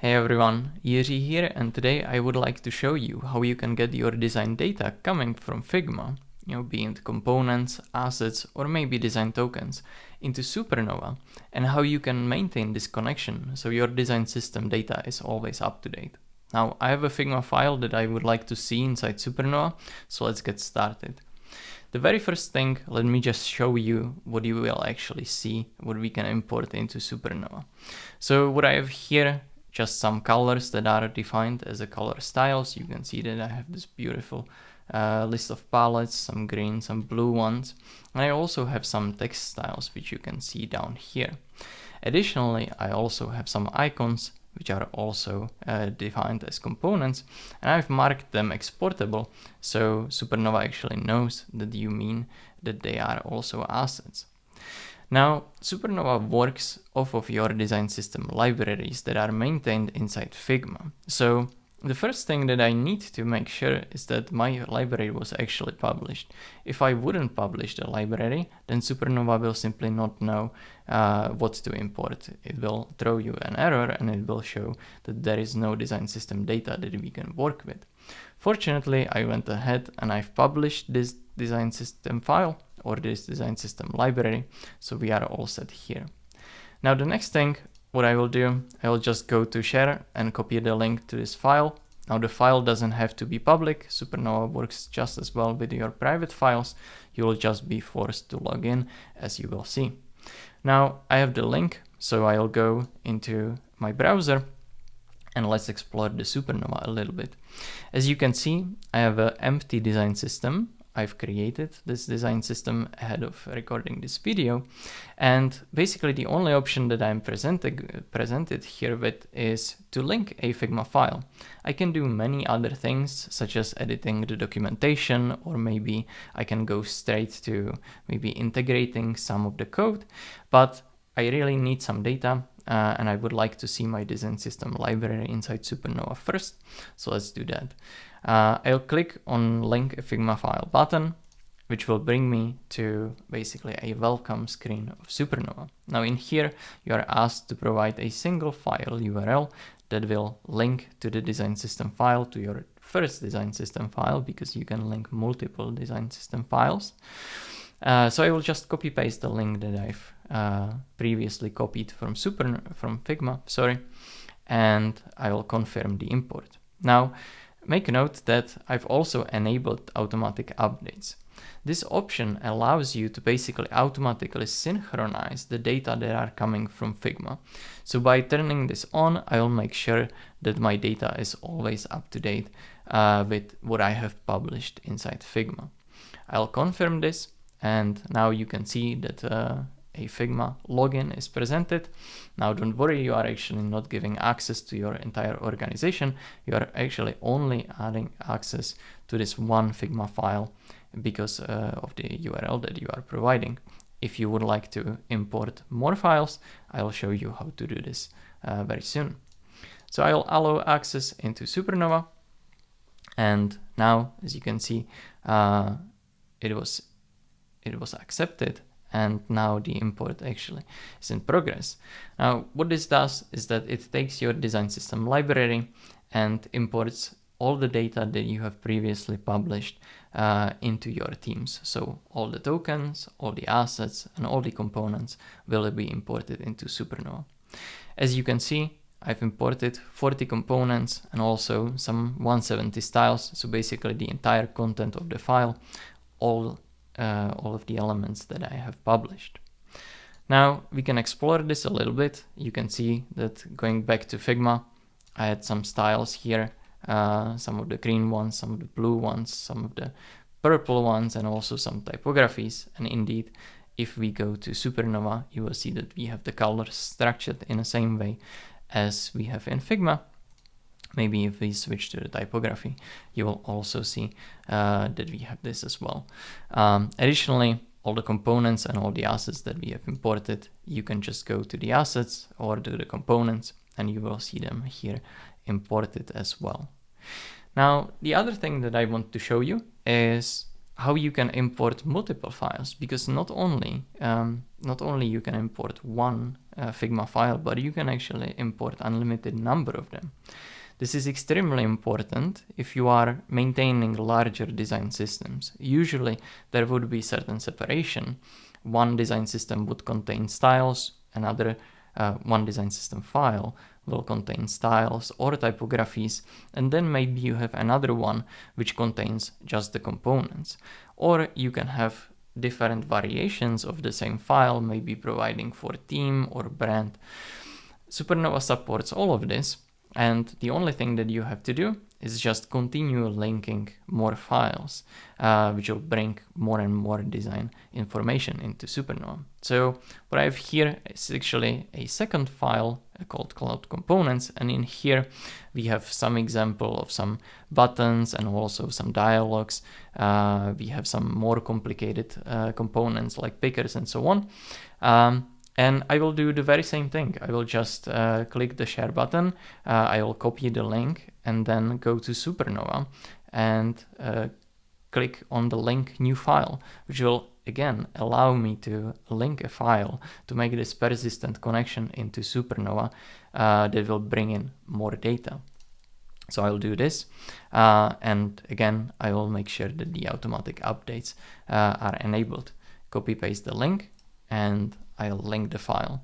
Hey everyone, Jiří here, and today I would like to show you how you can get your design data coming from Figma, be it components, assets, or maybe design tokens, into Supernova, and how you can maintain this connection so your design system data is always up to date. Now, I have a Figma file that I would like to see inside Supernova, so let's get started. The very first thing, let me just show you what you will actually see, what we can import into Supernova. So what I have here, just some colors that are defined as a color styles. You can see that I have this beautiful list of palettes, some green, some blue ones. And I also have some text styles, which you can see down here. Additionally, I also have some icons, which are also defined as components, and I've marked them exportable, so Supernova actually knows that you mean that they are also assets. Now, Supernova works off of your design system libraries that are maintained inside Figma. So the first thing that I need to make sure is that my library was actually published. If I wouldn't publish the library, then Supernova will simply not know what to import. It will throw you an error and it will show that there is no design system data that we can work with. Fortunately, I went ahead and I've published this design system file or this design system library, so we are all set here. Now the next thing, what I will do, I will just go to share and copy the link to this file. Now the file doesn't have to be public. Supernova works just as well with your private files. You will just be forced to log in, as you will see. Now I have the link, so I'll go into my browser and let's explore the Supernova a little bit. As you can see, I have an empty design system. I've created this design system ahead of recording this video, and basically the only option that I'm presented here with is to link a Figma file. I can do many other things, such as editing the documentation, or maybe I can go straight to maybe integrating some of the code, but I really need some data and I would like to see my design system library inside Supernova first, so let's do that. I'll click on link a Figma file button, which will bring me to basically a welcome screen of Supernova. Now in here, you are asked to provide a single file URL that will link to the design system file, to your first design system file, because you can link multiple design system files. So I will just copy paste the link that I've previously copied from Figma, and I will confirm the import. Now, make note that I've also enabled automatic updates. This option allows you to basically automatically synchronize the data that are coming from Figma. So by turning this on, I will make sure that my data is always up to date with what I have published inside Figma. I'll confirm this, and now you can see that a Figma login is presented. Now don't worry, you are actually not giving access to your entire organization. You are actually only adding access to this one Figma file because of the URL that you are providing. If you would like to import more files, I'll show you how to do this very soon. So I'll allow access into Supernova, and now as you can see, it was accepted, and now the import actually is in progress. Now what this does is that it takes your design system library and imports all the data that you have previously published into your teams. So all the tokens, all the assets, and all the components will be imported into Supernova. As you can see, I've imported 40 components and also some 170 styles. So basically the entire content of the file, all of the elements that I have published. Now we can explore this a little bit. You can see that going back to Figma, I had some styles here, some of the green ones, some of the blue ones, some of the purple ones, and also some typographies. And indeed, if we go to Supernova, you will see that we have the colors structured in the same way as we have in Figma. Maybe if we switch to the typography, you will also see that we have this as well. Additionally, all the components and all the assets that we have imported, you can just go to the assets or to the components and you will see them here imported as well. Now, the other thing that I want to show you is how you can import multiple files, because not only you can import one Figma file, but you can actually import unlimited number of them. This is extremely important if you are maintaining larger design systems. Usually there would be certain separation. One design system would contain styles, another one design system file will contain styles or typographies, and then maybe you have another one which contains just the components. Or you can have different variations of the same file, maybe providing for theme or brand. Supernova supports all of this, and the only thing that you have to do is just continue linking more files, which will bring more and more design information into Supernova. So what I have here is actually a second file called Cloud Components, and in here we have some example of some buttons and also some dialogues. We have some more complicated components like pickers and so on. And I will do the very same thing. I will just click the share button, I will copy the link and then go to Supernova and click on the link new file, which will again allow me to link a file to make this persistent connection into Supernova that will bring in more data. So I'll do this, and again I will make sure that the automatic updates are enabled. Copy paste the link and I'll link the file.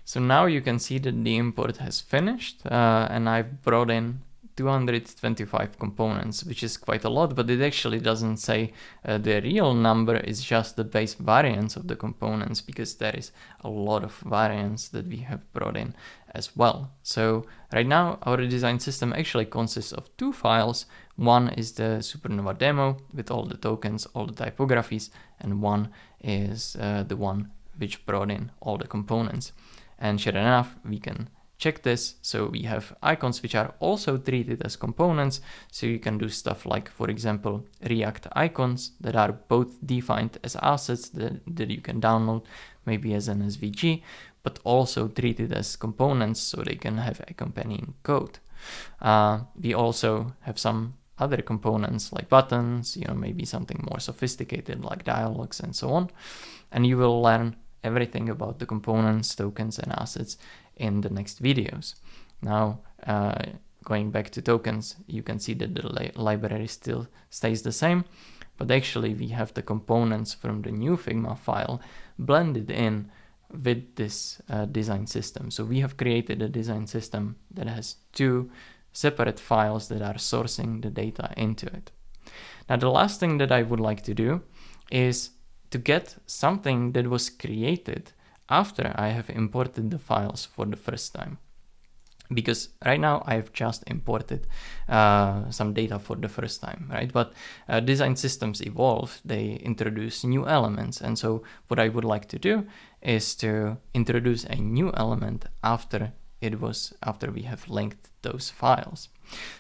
So now you can see that the import has finished, and I've brought in 225 components, which is quite a lot, but it actually doesn't say the real number. Is just the base variance of the components, because there is a lot of variance that we have brought in as well. So right now our design system actually consists of two files. One is the Supernova demo with all the tokens, all the typographies, and one is the one which brought in all the components. And sure enough, we can check this. So we have icons which are also treated as components. So you can do stuff like, for example, React icons that are both defined as assets that you can download maybe as an SVG, but also treated as components so they can have accompanying code. We also have some other components like buttons, maybe something more sophisticated like dialogues and so on. And you will learn everything about the components, tokens, and assets in the next videos. Now, going back to tokens, you can see that the library still stays the same, but actually we have the components from the new Figma file blended in with this design system. So we have created a design system that has two separate files that are sourcing the data into it. Now, the last thing that I would like to do is to get something that was created after I have imported the files for the first time. Because right now I've just imported some data for the first time, right? But design systems evolve, they introduce new elements. And so what I would like to do is to introduce a new element after we have linked those files.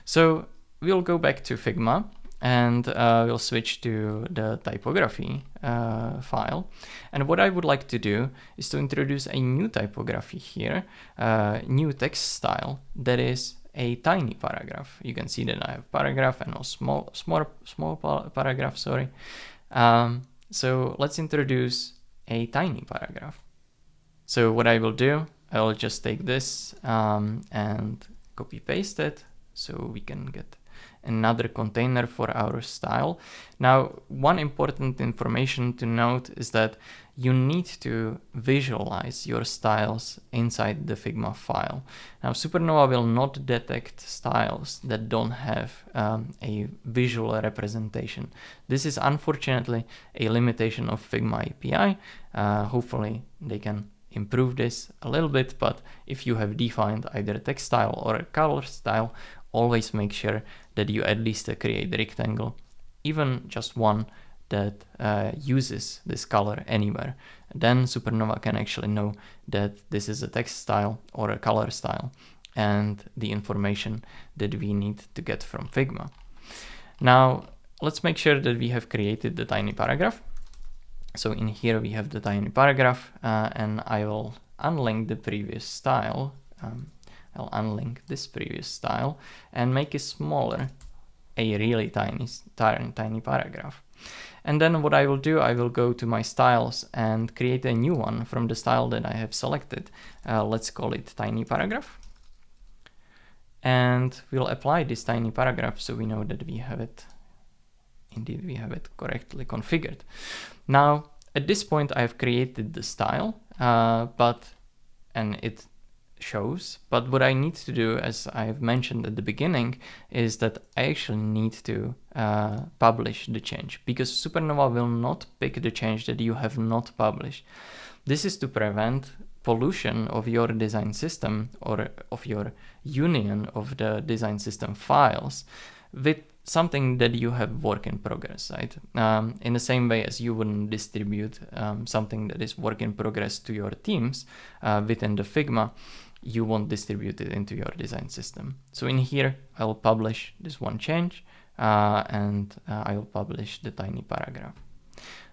So we'll go back to Figma and we'll switch to the typography file. And what I would like to do is to introduce a new typography here, new text style that is a tiny paragraph. You can see that I have paragraph and a small paragraph, sorry. So let's introduce a tiny paragraph. So what I will do, I will just take this and copy paste it so we can get another container for our style. Now, one important information to note is that you need to visualize your styles inside the Figma file. Now, Supernova will not detect styles that don't have a visual representation. This is unfortunately a limitation of Figma API. Hopefully they can improve this a little bit, but if you have defined either a text style or a color style, always make sure that you at least create a rectangle, even just one that uses this color anywhere. Then Supernova can actually know that this is a text style or a color style and the information that we need to get from Figma. Now, let's make sure that we have created the tiny paragraph. So in here we have the tiny paragraph, and I will unlink the previous style. I'll unlink this previous style and make it smaller a really tiny paragraph. And then what I will do, I will go to my styles and create a new one from the style that I have selected. Let's call it tiny paragraph. And we'll apply this tiny paragraph so we know that we have it, indeed we have it correctly configured. Now, at this point, I've created the style, and it shows, but what I need to do, as I've mentioned at the beginning, is that I actually need to publish the change, because Supernova will not pick the change that you have not published. This is to prevent pollution of your design system or of your union of the design system files with something that you have work in progress, right? In the same way as you wouldn't distribute something that is work in progress to your teams within the Figma, you won't distribute it into your design system. So in here, I'll publish this one change and I'll publish the tiny paragraph.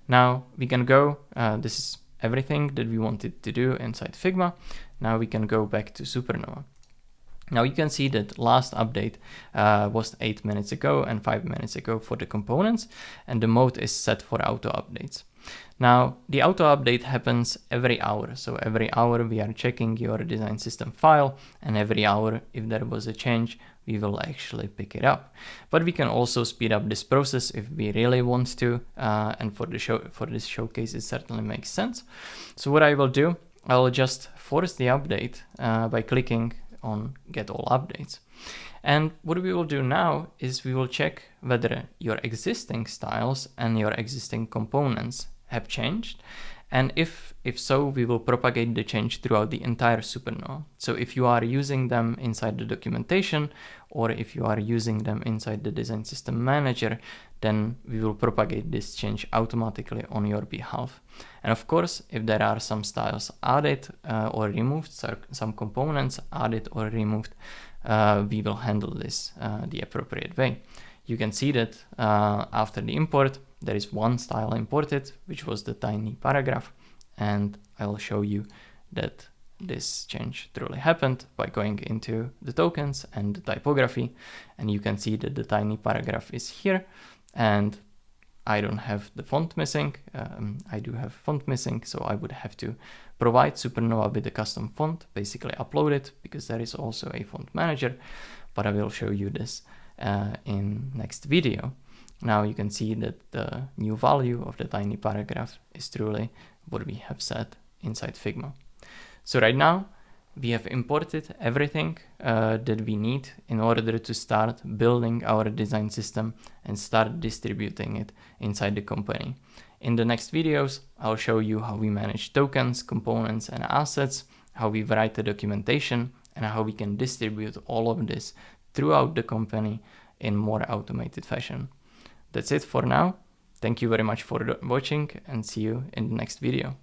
Now we can go, this is everything that we wanted to do inside Figma. Now we can go back to Supernova. Now you can see that last update was 8 minutes ago and 5 minutes ago for the components, and the mode is set for auto updates. Now the auto update happens every hour. So every hour we are checking your design system file, and every hour if there was a change, we will actually pick it up. But we can also speed up this process if we really want to, and for this showcase it certainly makes sense. So what I will do, I'll just force the update by clicking on get all updates. And what we will do now is we will check whether your existing styles and your existing components have changed. And if so, we will propagate the change throughout the entire Supernova. So if you are using them inside the documentation, or if you are using them inside the design system manager, then we will propagate this change automatically on your behalf. And of course, if there are some styles added or removed, some components added or removed, we will handle this the appropriate way. You can see that after the import, there is one style imported, which was the tiny paragraph. And I will show you that this change truly happened by going into the tokens and the typography. And you can see that the tiny paragraph is here. And I don't have the font missing. I do have font missing, so I would have to provide Supernova with a custom font, basically upload it, because there is also a font manager. But I will show you this in next video. Now you can see that the new value of the tiny paragraph is truly what we have set inside Figma. So right now we have imported everything that we need in order to start building our design system and start distributing it inside the company. In the next videos, I'll show you how we manage tokens, components, and assets, how we write the documentation, and how we can distribute all of this throughout the company in more automated fashion. That's it for now. Thank you very much for watching, and see you in the next video.